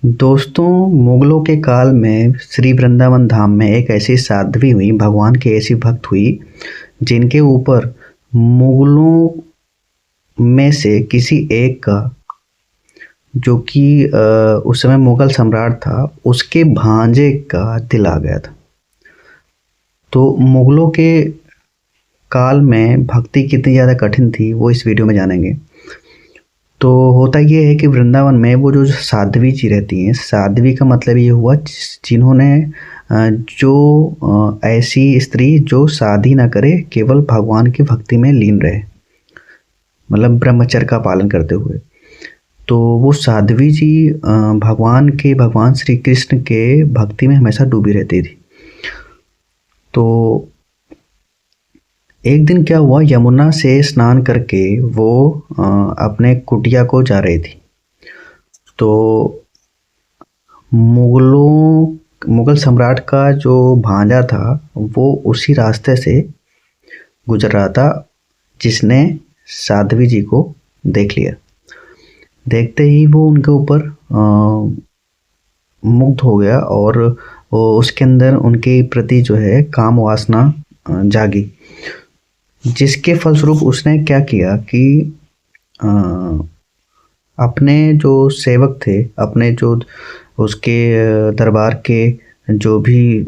दोस्तों, मुगलों के काल में श्री वृंदावन धाम में एक ऐसी साध्वी हुई, भगवान की ऐसी भक्त हुई जिनके ऊपर मुगलों में से किसी एक का, जो कि उस समय मुगल सम्राट था, उसके भांजे का दिल आ गया था। तो मुगलों के काल में भक्ति कितनी ज़्यादा कठिन थी वो इस वीडियो में जानेंगे। तो होता ये है कि वृंदावन में वो जो साध्वी जी रहती हैं, साध्वी का मतलब ये हुआ जिन्होंने ऐसी स्त्री जो शादी ना करे, केवल भगवान की भक्ति में लीन रहे, मतलब ब्रह्मचर्य का पालन करते हुए। तो वो साध्वी जी भगवान श्री कृष्ण के भक्ति में हमेशा डूबी रहती थी। तो एक दिन क्या हुआ, यमुना से स्नान करके वो अपने कुटिया को जा रही थी। तो मुगल सम्राट का जो भांजा था वो उसी रास्ते से गुजर रहा था, जिसने साध्वी जी को देख लिया। देखते ही वो उनके ऊपर मुग्ध हो गया और उसके अंदर उनके प्रति जो है काम वासना जागी, जिसके फलस्वरूप उसने क्या किया कि अपने जो सेवक थे, अपने जो उसके दरबार के जो भी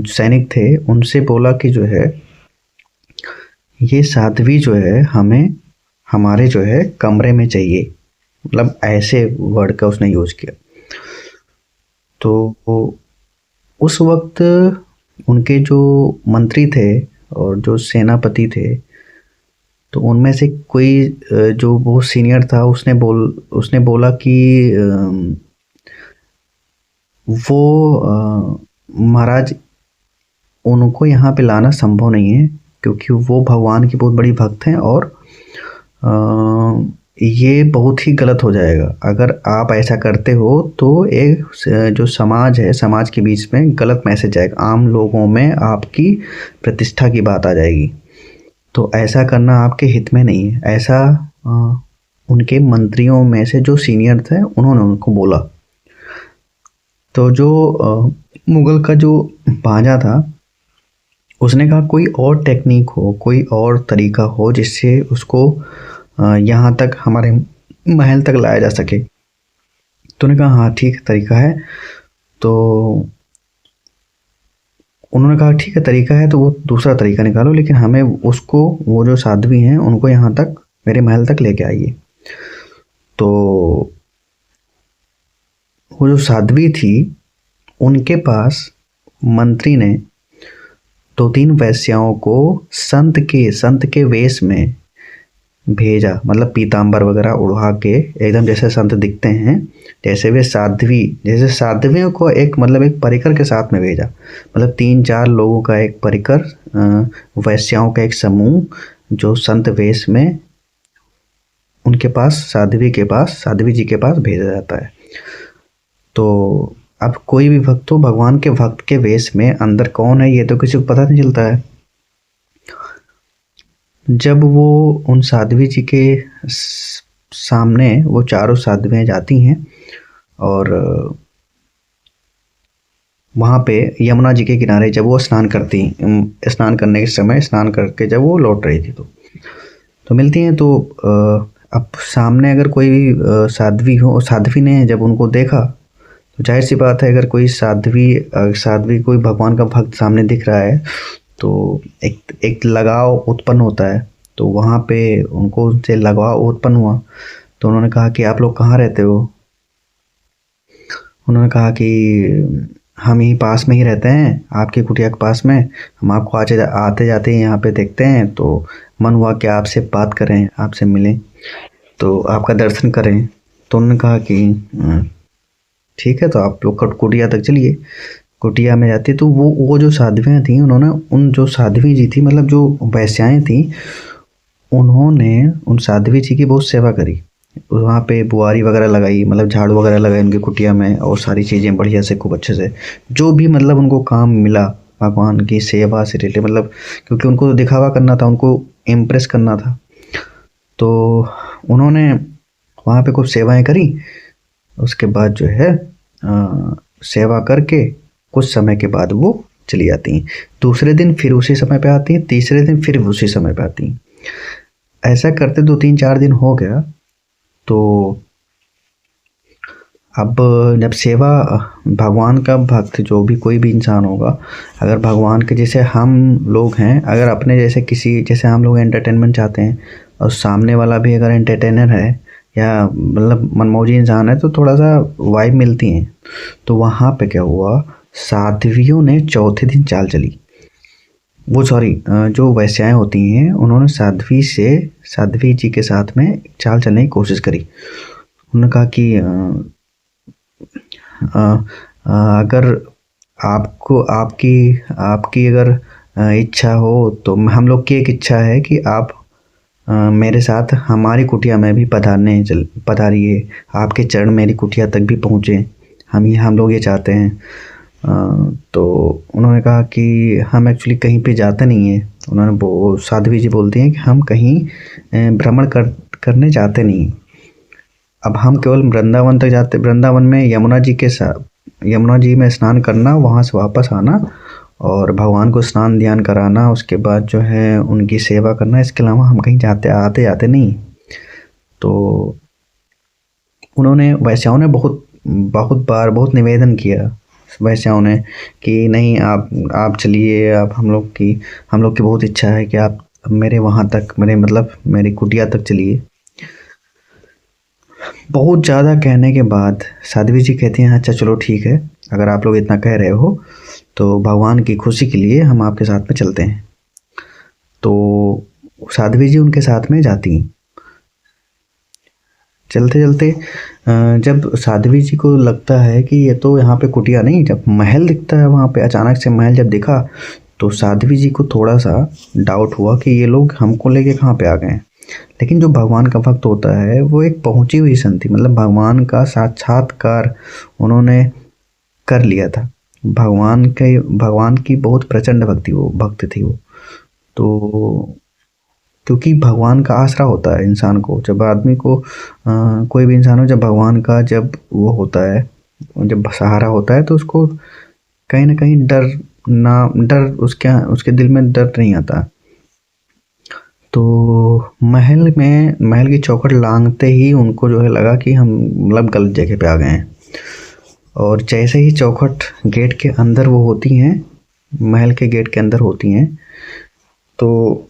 सैनिक थे, उनसे बोला कि जो है ये साध्वी जो है हमें हमारे जो है कमरे में चाहिए, मतलब ऐसे वर्ड का उसने यूज़ किया। तो उस वक्त उनके जो मंत्री थे और जो सेनापति थे, तो उनमें से कोई जो वो सीनियर था, उसने बोला कि वो महाराज, उनको यहाँ पे लाना संभव नहीं है, क्योंकि वो भगवान की बहुत बड़ी भक्त हैं और ये बहुत ही गलत हो जाएगा। अगर आप ऐसा करते हो तो एक जो समाज है, समाज के बीच में गलत मैसेज जाएगा, आम लोगों में आपकी प्रतिष्ठा की बात आ जाएगी। तो ऐसा करना आपके हित में नहीं है। ऐसा उनके मंत्रियों में से जो सीनियर थे उन्होंने उनको बोला। तो जो मुगल का जो भांजा था, उसने कहा कोई और टेक्निक हो, कोई और तरीका हो जिससे उसको यहाँ तक, हमारे महल तक लाया जा सके। तो उन्होंने कहा हाँ ठीक तरीका है। तो उन्होंने कहा ठीक है तरीका है, तो वो दूसरा तरीका निकालो, लेकिन हमें उसको, वो जो साध्वी हैं उनको यहाँ तक, मेरे महल तक लेके आइए। तो वो जो साध्वी थी, उनके पास मंत्री ने 2-3 वैश्याओं को संत के वेश में भेजा, मतलब पीताम्बर वगैरह उड़ा के, एकदम जैसे संत दिखते हैं, जैसे साध्वियों को एक, मतलब एक परिकर के साथ में भेजा, मतलब 3-4 लोगों का एक परिकर, वैश्याओं का एक समूह, जो संत वेश में उनके पास, साध्वी जी के पास भेजा जाता है। तो अब कोई भी भक्त हो, भगवान के भक्त के वेश में अंदर कौन है ये तो किसी को पता नहीं चलता है। जब वो उन साध्वी जी के सामने वो चारों साध्वियाँ जाती हैं और वहाँ पे यमुना जी के किनारे जब वो स्नान करने के समय, स्नान करके जब वो लौट रही थी, तो मिलती हैं। तो अब सामने अगर कोई साध्वी हो, साध्वी ने जब उनको देखा, तो जाहिर सी बात है, अगर कोई साध्वी कोई भगवान का भक्त सामने दिख रहा है तो एक लगाव उत्पन्न होता है। तो वहाँ पे उनको उनसे लगाव उत्पन्न हुआ। तो उन्होंने कहा कि आप लोग कहाँ रहते हो? उन्होंने कहा कि हम यहीं पास में ही रहते हैं, आपकी कुटिया के पास में। हम आपको आते जाते यहाँ पे देखते हैं, तो मन हुआ कि आपसे बात करें, आपसे मिलें, तो आपका दर्शन करें। तो उन्होंने कहा कि ठीक है, तो आप लोग कुटिया तक चलिए। कुटिया में जाती, तो वो जो साध्वियाँ थी, उन्होंने उन जो साध्वी जी थी, मतलब जो वैश्याएँ थी, उन्होंने उन साध्वी जी की बहुत सेवा करी। वहाँ पे बुआरी वगैरह लगाई, मतलब झाड़ू वगैरह लगाई उनकी कुटिया में, और सारी चीज़ें बढ़िया से, खूब अच्छे से, जो भी मतलब उनको काम मिला भगवान की सेवा से रिलेटेड, मतलब क्योंकि उनको तो दिखावा करना था, उनको इम्प्रेस करना था। तो उन्होंने वहाँ पे कुछ सेवाएं करी। उसके बाद जो है सेवा करके कुछ समय के बाद वो चली जाती हैं। दूसरे दिन फिर उसी समय पे आती हैं, तीसरे दिन फिर उसी समय पे आती हैं। ऐसा करते 2-3-4 दिन हो गया। तो अब जब सेवा भगवान का भक्त जो भी कोई भी इंसान होगा, अगर भगवान के जैसे हम लोग हैं, अगर अपने जैसे किसी जैसे हम लोग एंटरटेनमेंट चाहते हैं और सामने वाला भी अगर एंटरटेनर है या मतलब मनमौजी इंसान है तो थोड़ा सा वाइब मिलती है। तो वहाँ पे क्या हुआ, साध्वियों ने चौथे दिन चाल चली। वो सॉरी जो वैश्याएं होती हैं उन्होंने साध्वी जी के साथ में चाल चलने की कोशिश करी। उन्होंने कहा कि अगर आपको आपकी आपकी अगर इच्छा हो तो हम लोग की एक इच्छा है कि आप मेरे साथ हमारी कुटिया में भी पधारिए, आपके चरण मेरी कुटिया तक भी पहुँचे, हम लोग ये चाहते हैं। तो उन्होंने कहा कि हम एक्चुअली कहीं पे जाते नहीं हैं। उन्होंने वो साध्वी जी बोलती हैं कि हम कहीं भ्रमण करने जाते नहीं। अब हम केवल वृंदावन तक जाते, वृंदावन में यमुना जी में स्नान करना, वहाँ से वापस आना और भगवान को स्नान ध्यान कराना, उसके बाद जो है उनकी सेवा करना, इसके अलावा हम कहीं आते जाते नहीं। तो उन्होंने वैश्याओं ने बहुत बहुत बार बहुत निवेदन किया वैश्याओं ने कि नहीं आप चलिए, आप हम लोग की बहुत इच्छा है कि आप मेरे वहाँ तक मेरी कुटिया तक चलिए। बहुत ज़्यादा कहने के बाद साध्वी जी कहती हैं अच्छा चलो ठीक है, अगर आप लोग इतना कह रहे हो तो भगवान की खुशी के लिए हम आपके साथ में चलते हैं। तो साध्वी जी उनके साथ में जाती हैं। चलते चलते जब साध्वी जी को लगता है कि ये तो यहाँ पे कुटिया नहीं, जब महल दिखता है वहाँ पे, अचानक से महल जब दिखा तो साध्वी जी को थोड़ा सा डाउट हुआ कि ये लोग हमको लेके कहाँ पे आ गए हैं। लेकिन जो भगवान का भक्त होता है वो एक पहुंची हुई संत थी, मतलब भगवान का साक्षात्कार उन्होंने कर लिया था। भगवान की बहुत प्रचंड भक्त थी वो। तो क्योंकि भगवान का आसरा होता है इंसान को, जब आदमी को कोई भी इंसान हो, जब भगवान का जब वो होता है, जब सहारा होता है तो उसको कहीं ना कहीं डर उसके दिल में डर नहीं आता। तो महल की चौखट लांघते ही उनको जो है लगा कि हम मतलब गलत जगह पे आ गए हैं। और जैसे ही चौखट गेट के अंदर वो होती हैं, महल के गेट के अंदर होती हैं, तो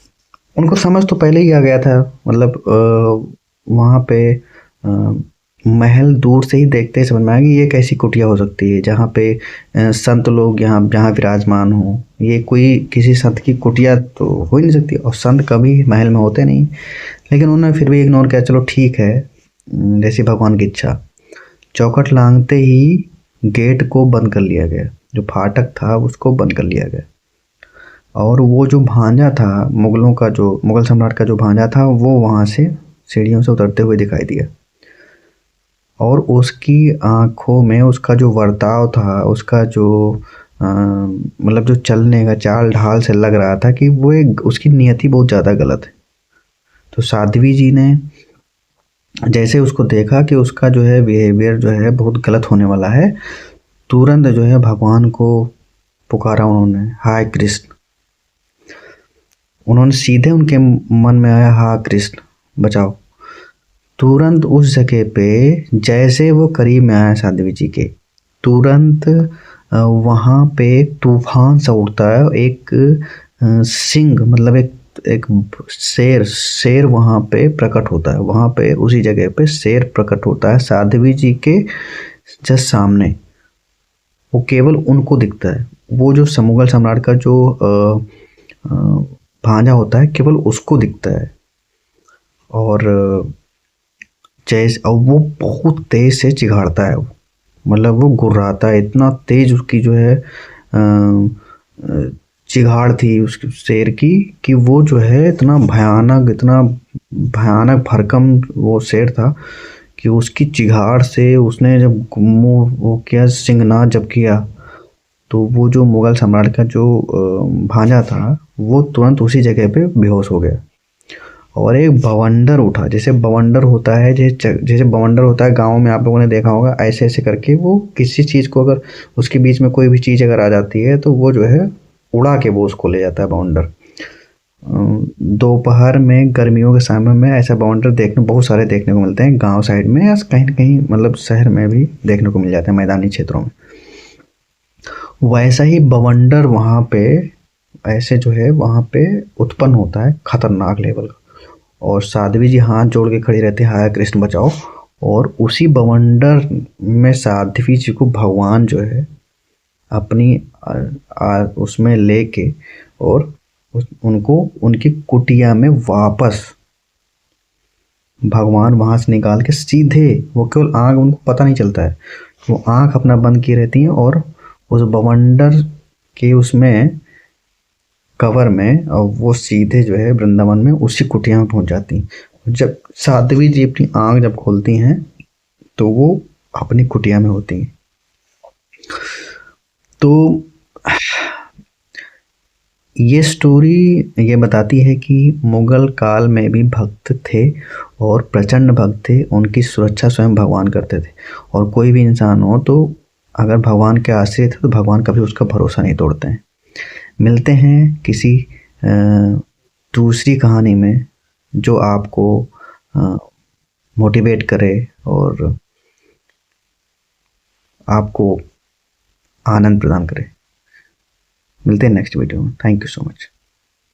उनको समझ तो पहले ही आ गया था। मतलब वहाँ पे महल दूर से ही देखते ही समझ में आया कि ये कैसी कुटिया हो सकती है जहाँ पे संत लोग जहाँ विराजमान हो। ये कोई किसी संत की कुटिया तो हो ही नहीं सकती, और संत कभी महल में होते नहीं। लेकिन उन्होंने फिर भी इग्नोर किया, चलो ठीक है जैसी भगवान की इच्छा। चौखट लांघते ही गेट को बंद कर लिया गया, जो फाटक था उसको बंद कर लिया गया। और वो जो भांजा था मुगल सम्राट का जो भांजा था, वो वहाँ से सीढ़ियों से उतरते हुए दिखाई दिया। और उसकी आँखों में उसका जो बर्ताव था, उसका जो मतलब जो चलने का चाल ढाल से लग रहा था कि उसकी नियति बहुत ज़्यादा गलत है। तो साध्वी जी ने जैसे उसको देखा कि उसका जो है बिहेवियर जो है बहुत गलत होने वाला है, तुरंत जो है भगवान को पुकारा उन्होंने, हाय कृष्ण। उन्होंने सीधे उनके मन में आया, हाँ कृष्ण बचाओ। तुरंत उस जगह पे जैसे वो करीब में आया साध्वी जी के, तुरंत वहाँ पे तूफान सा उठता है। एक सिंह मतलब एक शेर वहाँ पे प्रकट होता है। वहाँ पे उसी जगह पे शेर प्रकट होता है साध्वी जी के जस्ट सामने। वो केवल उनको दिखता है, वो जो मुगल सम्राट का जो भांजा होता है केवल उसको दिखता है। और वो बहुत तेज से चिघाड़ता है, मतलब वो गुर्राता है, इतना तेज उसकी जो है चिघाड़ थी उस शेर की कि वो जो है इतना भयानक भरकम वो शेर था कि उसकी चिघाड़ से उसने जब मुंह वो किया, सिंहनाद जब किया, तो वो जो मुगल सम्राट का जो भांजा था वो तुरंत उसी जगह पे बेहोश हो गया। और एक बवंडर उठा। जैसे बवंडर होता है, जैसे बवंडर होता है गाँव में, आप लोगों ने देखा होगा, ऐसे ऐसे करके वो किसी चीज़ को, अगर उसके बीच में कोई भी चीज़ अगर आ जाती है तो वो जो है उड़ा के वो उसको ले जाता है बवंडर। दोपहर में गर्मियों के समय में ऐसा बवंडर देखने बहुत सारे देखने को मिलते हैं गांव साइड में, या कहीं न कहीं मतलब शहर में भी देखने को मिल जाते हैं मैदानी क्षेत्रों में। वैसा ही बवंडर वहाँ पे ऐसे जो है वहाँ पे उत्पन्न होता है खतरनाक लेवल का। और साध्वी जी हाथ जोड़ के खड़ी रहती है, हाय कृष्ण बचाओ। और उसी बवंडर में साध्वी जी को भगवान जो है अपनी उसमें लेके और उनको उनकी कुटिया में वापस भगवान वहां से निकाल के सीधे, वो केवल आँख उनको पता नहीं चलता है, वो आँख अपना बंद किए रहती हैं और उस बवंडर के उसमें कवर में, और वो सीधे जो है वृंदावन में उसी कुटिया में पहुंच जाती हैं। जब साध्वी जी अपनी आँख जब खोलती हैं तो वो अपनी कुटिया में होती हैं। तो ये स्टोरी ये बताती है कि मुगल काल में भी भक्त थे और प्रचंड भक्त थे, उनकी सुरक्षा स्वयं भगवान करते थे। और कोई भी इंसान हो तो अगर भगवान के आश्रित है तो भगवान कभी उसका भरोसा नहीं तोड़ते हैं। मिलते हैं किसी दूसरी कहानी में जो आपको मोटिवेट करे और आपको आनंद प्रदान करे। मिलते हैं नेक्स्ट वीडियो में। Thank you so much.